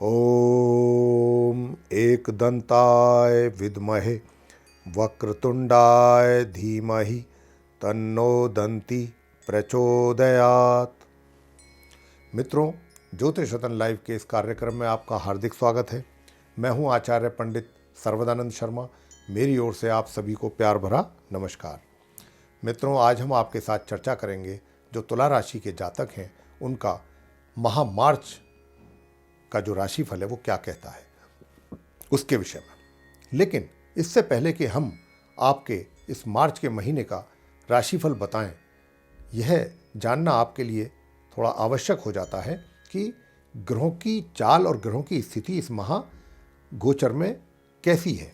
ओम एकदंताय विद्महे वक्रतुंडाय धीमहि तन्नो दंती प्रचोदयात्। मित्रों, ज्योतिष रतन लाइव के इस कार्यक्रम में आपका हार्दिक स्वागत है। मैं हूं आचार्य पंडित सर्वदानंद शर्मा। मेरी ओर से आप सभी को प्यार भरा नमस्कार। मित्रों, आज हम आपके साथ चर्चा करेंगे जो तुला राशि के जातक हैं उनका माह मार्च का जो राशिफल है वो क्या कहता है उसके विषय में। लेकिन इससे पहले कि हम आपके इस मार्च के महीने का राशिफल बताएं, यह जानना आपके लिए थोड़ा आवश्यक हो जाता है कि ग्रहों की चाल और ग्रहों की स्थिति इस माह गोचर में कैसी है,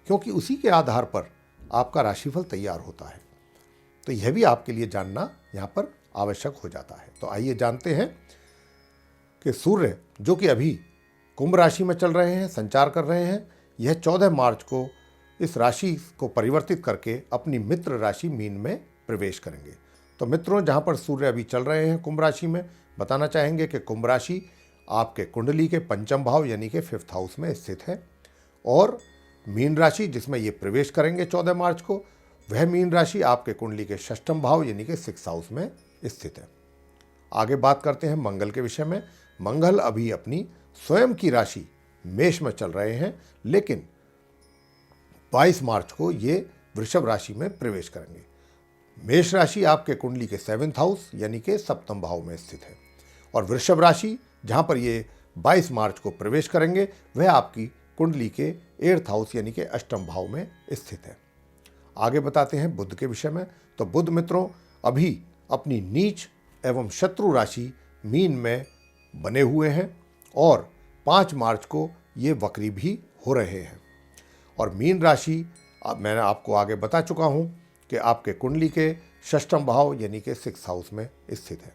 क्योंकि उसी के आधार पर आपका राशिफल तैयार होता है। तो यह भी आपके लिए जानना यहाँ पर आवश्यक हो जाता है। तो आइए जानते हैं कि सूर्य जो कि अभी कुंभ राशि में चल रहे हैं, संचार कर रहे हैं, यह 14 मार्च को इस राशि को परिवर्तित करके अपनी मित्र राशि मीन में प्रवेश करेंगे। तो मित्रों, जहाँ पर सूर्य अभी चल रहे हैं कुंभ राशि में, बताना चाहेंगे कि कुंभ राशि आपके कुंडली के पंचम भाव यानी कि 5th हाउस में स्थित है, और मीन राशि जिसमें ये प्रवेश करेंगे 14 मार्च को, वह मीन राशि आपके कुंडली के 6th भाव यानी कि 6th हाउस में स्थित है। आगे बात करते हैं मंगल के विषय में। मंगल अभी अपनी स्वयं की राशि मेष में चल रहे हैं, लेकिन 22 मार्च को ये वृषभ राशि में प्रवेश करेंगे। मेष राशि आपके कुंडली के 7th हाउस यानी कि 7th भाव में स्थित है, और वृषभ राशि जहां पर ये 22 मार्च को प्रवेश करेंगे वह आपकी कुंडली के 8th हाउस यानी कि 8th भाव में स्थित है। आगे बताते हैं बुध के विषय में। तो बुध मित्रों अभी अपनी नीच एवं शत्रु राशि मीन में बने हुए हैं, और 5 मार्च को ये वक्री भी हो रहे हैं। और मीन राशि मैंने आपको आगे बता चुका हूं कि आपके कुंडली के 6th भाव यानी कि 6th हाउस में स्थित है।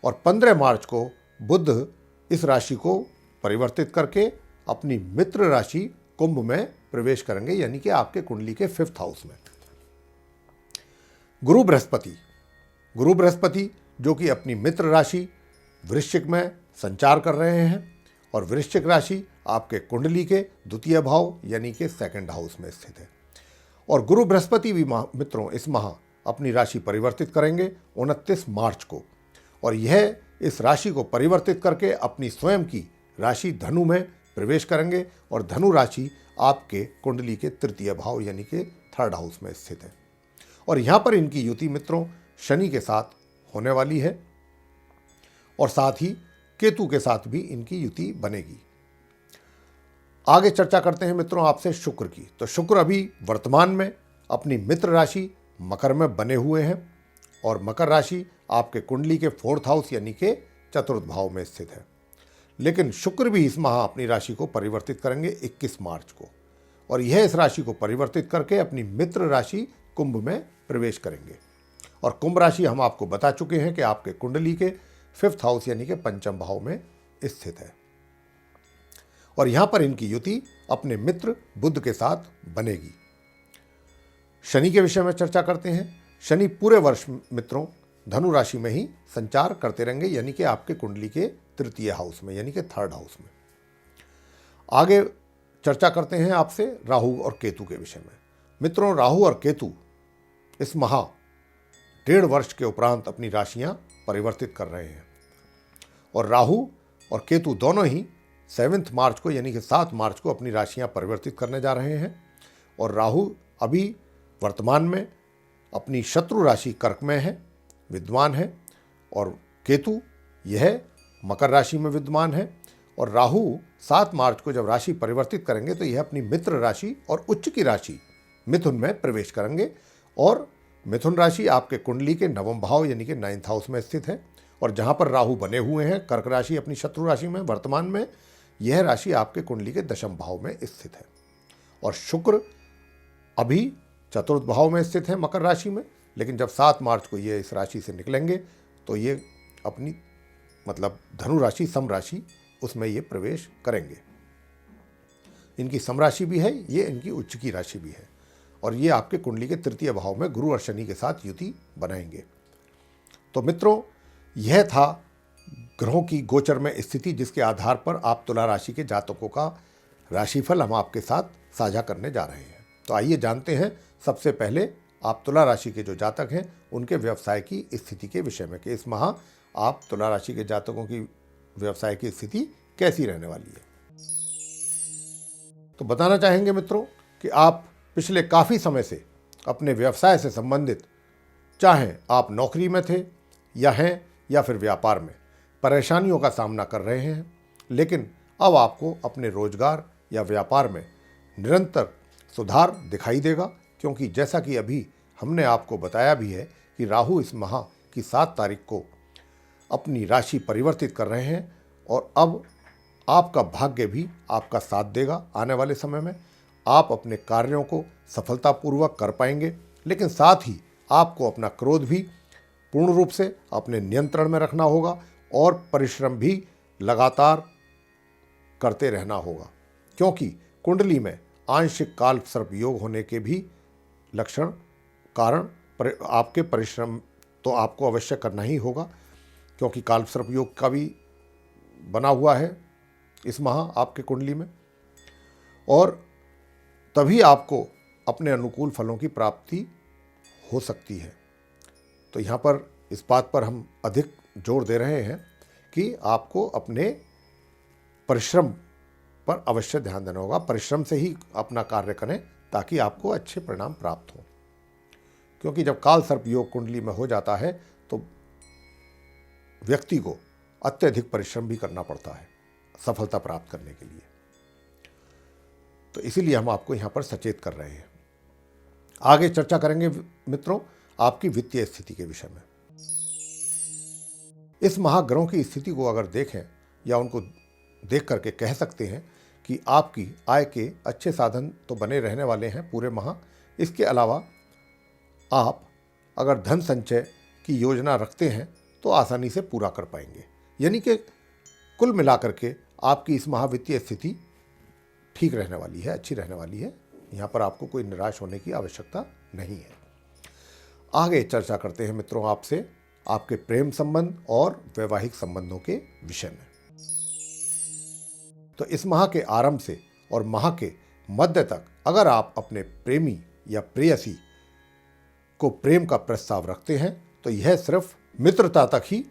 और 15 मार्च को बुध इस राशि को परिवर्तित करके अपनी मित्र राशि कुंभ में प्रवेश करेंगे यानी कि आपके कुंडली के 5th हाउस में। गुरु बृहस्पति जो कि अपनी मित्र राशि वृश्चिक में संचार कर रहे हैं, और वृश्चिक राशि आपके कुंडली के 2th भाव यानी कि 2nd हाउस में स्थित है। और गुरु बृहस्पति भी मित्रों इस माह अपनी राशि परिवर्तित करेंगे 29 मार्च को, और यह इस राशि को परिवर्तित करके अपनी स्वयं की राशि धनु में प्रवेश करेंगे, और धनु राशि आपके कुंडली के 3th भाव यानी कि 3rd हाउस में स्थित है। और यहाँ पर इनकी युति मित्रों शनि के साथ होने वाली है, और साथ ही केतु के साथ भी इनकी युति बनेगी। आगे चर्चा करते हैं मित्रों आपसे शुक्र की। तो शुक्र अभी वर्तमान में अपनी मित्र राशि मकर में बने हुए हैं, और मकर राशि आपके कुंडली के 4th हाउस यानी कि 4th भाव में स्थित है। लेकिन शुक्र भी इस माह अपनी राशि को परिवर्तित करेंगे 21 मार्च को, और यह इस राशि को परिवर्तित करके अपनी मित्र राशि कुंभ में प्रवेश करेंगे। और कुंभ राशि हम आपको बता चुके हैं कि आपके कुंडली के 5th हाउस यानी कि 5th भाव में स्थित है, और यहां पर इनकी युति अपने मित्र बुध के साथ बनेगी। शनि के विषय में चर्चा करते हैं। शनि पूरे वर्ष मित्रों धनु राशि में ही संचार करते रहेंगे यानी कि आपके कुंडली के 3th हाउस में यानी कि 3rd हाउस में। आगे चर्चा करते हैं आपसे राहु और केतु के विषय में। मित्रों, राहु और केतु इस माह 1.5 वर्ष के उपरांत अपनी राशियां परिवर्तित कर रहे हैं, और राहु और केतु दोनों ही 7 मार्च को यानी कि 7 मार्च को अपनी राशियां परिवर्तित करने जा रहे हैं। और राहु अभी वर्तमान में अपनी शत्रु राशि कर्क में है, विद्वान है, और केतु यह मकर राशि में विद्वान है। और राहु 7 मार्च को जब राशि परिवर्तित करेंगे तो यह अपनी मित्र राशि और उच्च की राशि मिथुन में प्रवेश करेंगे, और मिथुन राशि आपके कुंडली के 9th भाव यानी कि 9th हाउस में स्थित है। और जहां पर राहु बने हुए हैं कर्क राशि अपनी शत्रु राशि में, वर्तमान में यह राशि आपके कुंडली के 10th भाव में स्थित है। और शुक्र अभी 4th भाव में स्थित है मकर राशि में, लेकिन जब 7 मार्च को ये इस राशि से निकलेंगे तो ये अपनी मतलब धनु राशि सम राशि उसमें ये प्रवेश करेंगे। इनकी सम राशि भी है, ये इनकी उच्च की राशि भी है, और ये आपके कुंडली के 3th भाव में गुरु और शनि के साथ युति बनाएंगे। तो मित्रों, यह था ग्रहों की गोचर में स्थिति, जिसके आधार पर आप तुला राशि के जातकों का राशिफल हम आपके साथ साझा करने जा रहे हैं। तो आइए जानते हैं सबसे पहले आप तुला राशि के जो जातक हैं उनके व्यवसाय की स्थिति के विषय में कि इस माह आप तुला राशि के जातकों की व्यवसाय की स्थिति कैसी रहने वाली है। तो बताना चाहेंगे मित्रों कि आप पिछले काफ़ी समय से अपने व्यवसाय से संबंधित, चाहे आप नौकरी में थे या हैं या फिर व्यापार में, परेशानियों का सामना कर रहे हैं, लेकिन अब आपको अपने रोजगार या व्यापार में निरंतर सुधार दिखाई देगा, क्योंकि जैसा कि अभी हमने आपको बताया भी है कि राहु इस माह की 7 तारीख को अपनी राशि परिवर्तित कर रहे हैं और अब आपका भाग्य भी आपका साथ देगा। आने वाले समय में आप अपने कार्यों को सफलतापूर्वक कर पाएंगे, लेकिन साथ ही आपको अपना क्रोध भी पूर्ण रूप से अपने नियंत्रण में रखना होगा और परिश्रम भी लगातार करते रहना होगा, क्योंकि कुंडली में आंशिक काल सर्प योग होने के भी लक्षण कारण आपके परिश्रम तो आपको अवश्य करना ही होगा, क्योंकि काल सर्प योग का भी बना हुआ है इस माह आपके कुंडली में, और तभी आपको अपने अनुकूल फलों की प्राप्ति हो सकती है। तो यहाँ पर इस बात पर हम अधिक जोर दे रहे हैं कि आपको अपने परिश्रम पर अवश्य ध्यान देना होगा। परिश्रम से ही अपना कार्य करें ताकि आपको अच्छे परिणाम प्राप्त हों, क्योंकि जब काल सर्प योग कुंडली में हो जाता है तो व्यक्ति को अत्यधिक परिश्रम भी करना पड़ता है सफलता प्राप्त करने के लिए। तो इसीलिए हम आपको यहाँ पर सचेत कर रहे हैं। आगे चर्चा करेंगे मित्रों आपकी वित्तीय स्थिति के विषय में। इस माह ग्रहों की स्थिति को अगर देखें या उनको देख करके कह सकते हैं कि आपकी आय के अच्छे साधन तो बने रहने वाले हैं पूरे माह। इसके अलावा आप अगर धन संचय की योजना रखते हैं तो आसानी से पूरा कर पाएंगे, यानी कि कुल मिलाकर के आपकी इस माह वित्तीय स्थिति ठीक रहने वाली है, अच्छी रहने वाली है। यहाँ पर आपको कोई निराश होने की आवश्यकता नहीं है। आगे चर्चा करते हैं मित्रों आपसे आपके प्रेम संबंध और वैवाहिक संबंधों के विषय में। तो इस माह के आरंभ से और माह के मध्य तक अगर आप अपने प्रेमी या प्रेयसी को प्रेम का प्रस्ताव रखते हैं तो यह सिर्फ मित्रता तक ही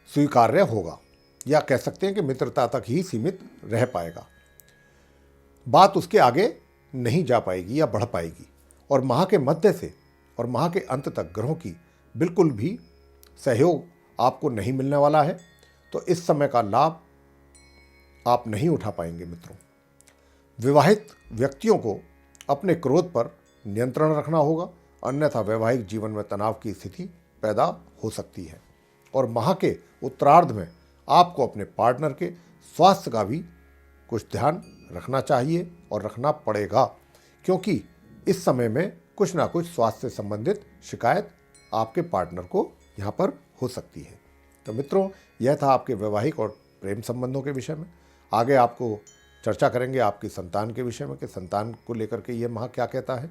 स्वीकार्य होगा, या कह सकते हैं कि मित्रता तक ही सीमित रह पाएगा। बात उसके आगे नहीं जा पाएगी या बढ़ पाएगी। और माह के मध्य से और माह के अंत तक ग्रहों की बिल्कुल भी सहयोग आपको नहीं मिलने वाला है, तो इस समय का लाभ आप नहीं उठा पाएंगे मित्रों। विवाहित व्यक्तियों को अपने क्रोध पर नियंत्रण रखना होगा, अन्यथा वैवाहिक जीवन में तनाव की स्थिति पैदा हो सकती है। और माह के उत्तरार्ध में आपको अपने पार्टनर के स्वास्थ्य का भी कुछ ध्यान रखना चाहिए और रखना पड़ेगा, क्योंकि इस समय में कुछ ना कुछ स्वास्थ्य से संबंधित शिकायत आपके पार्टनर को यहाँ पर हो सकती है। तो मित्रों यह था आपके वैवाहिक और प्रेम संबंधों के विषय में। आगे आपको चर्चा करेंगे आपकी संतान के विषय में कि संतान को लेकर के ये माह क्या कहता है।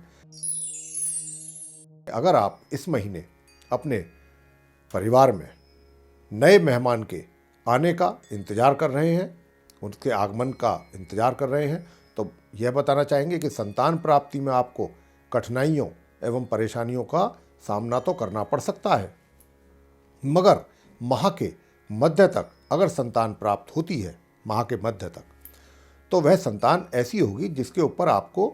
अगर आप इस महीने अपने परिवार में नए मेहमान के आने का इंतजार कर रहे हैं, उनके आगमन का इंतजार कर रहे हैं, तो यह बताना चाहेंगे कि संतान प्राप्ति में आपको कठिनाइयों एवं परेशानियों का सामना तो करना पड़ सकता है, मगर माह के मध्य तक अगर संतान प्राप्त होती है, माह के मध्य तक, तो वह संतान ऐसी होगी जिसके ऊपर आपको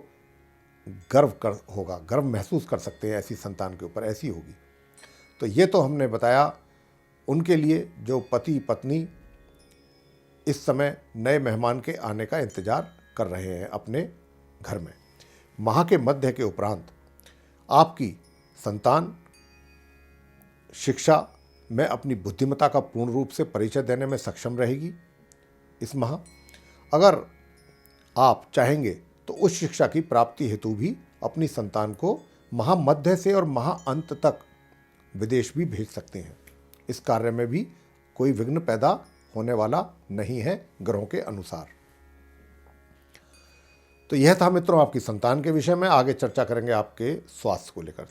गर्व महसूस कर सकते हैं। ऐसी संतान के ऊपर ऐसी होगी। तो ये तो हमने बताया उनके लिए जो पति पत्नी इस समय नए मेहमान के आने का इंतजार कर रहे हैं अपने घर में। माह के मध्य के उपरांत आपकी संतान शिक्षा में अपनी बुद्धिमत्ता का पूर्ण रूप से परिचय देने में सक्षम रहेगी। इस माह अगर आप चाहेंगे तो उस शिक्षा की प्राप्ति हेतु भी अपनी संतान को माह मध्य से और माह अंत तक विदेश भी भेज सकते हैं। इस कार्य में भी कोई विघ्न पैदा होने वाला नहीं है ग्रहों के अनुसार। तो यह था मित्रों आपकी संतान के विषय में। आगे चर्चा करेंगे आपके स्वास्थ्य को लेकर।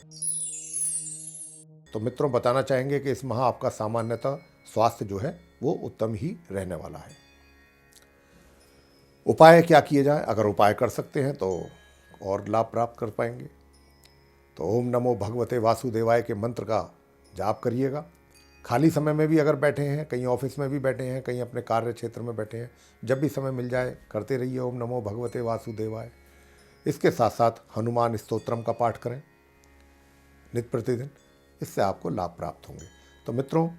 तो मित्रों बताना चाहेंगे कि इस माह आपका सामान्यतः स्वास्थ्य जो है वो उत्तम ही रहने वाला है। उपाय क्या किए जाए? अगर उपाय कर सकते हैं तो और लाभ प्राप्त कर पाएंगे। तो ओम नमो भगवते वासुदेवाय के मंत्र का जाप करिएगा। खाली समय में भी अगर बैठे हैं, कहीं ऑफिस में भी बैठे हैं, कहीं अपने कार्य क्षेत्र में बैठे हैं, जब भी समय मिल जाए करते रहिए ओम नमो भगवते वासुदेवाय। इसके साथ साथ हनुमान स्तोत्रम का पाठ करें नित्य प्रतिदिन, इससे आपको लाभ प्राप्त होंगे। तो मित्रों,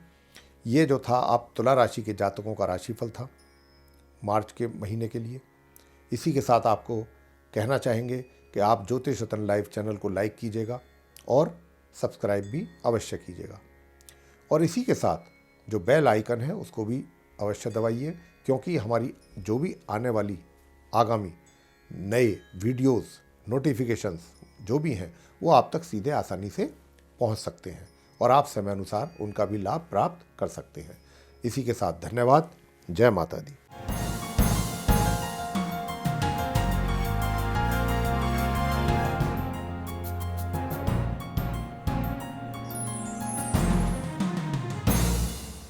ये जो था आप तुला राशि के जातकों का राशिफल था मार्च के महीने के लिए। इसी के साथ आपको कहना चाहेंगे कि आप ज्योतिष रतन लाइव चैनल को लाइक कीजिएगा और सब्सक्राइब भी अवश्य कीजिएगा। और इसी के साथ जो बेल आइकन है उसको भी अवश्य दबाइए, क्योंकि हमारी जो भी आने वाली आगामी नए वीडियोस, नोटिफिकेशंस जो भी हैं वो आप तक सीधे आसानी से पहुंच सकते हैं और आप समय अनुसार उनका भी लाभ प्राप्त कर सकते हैं। इसी के साथ धन्यवाद। जय माता दी।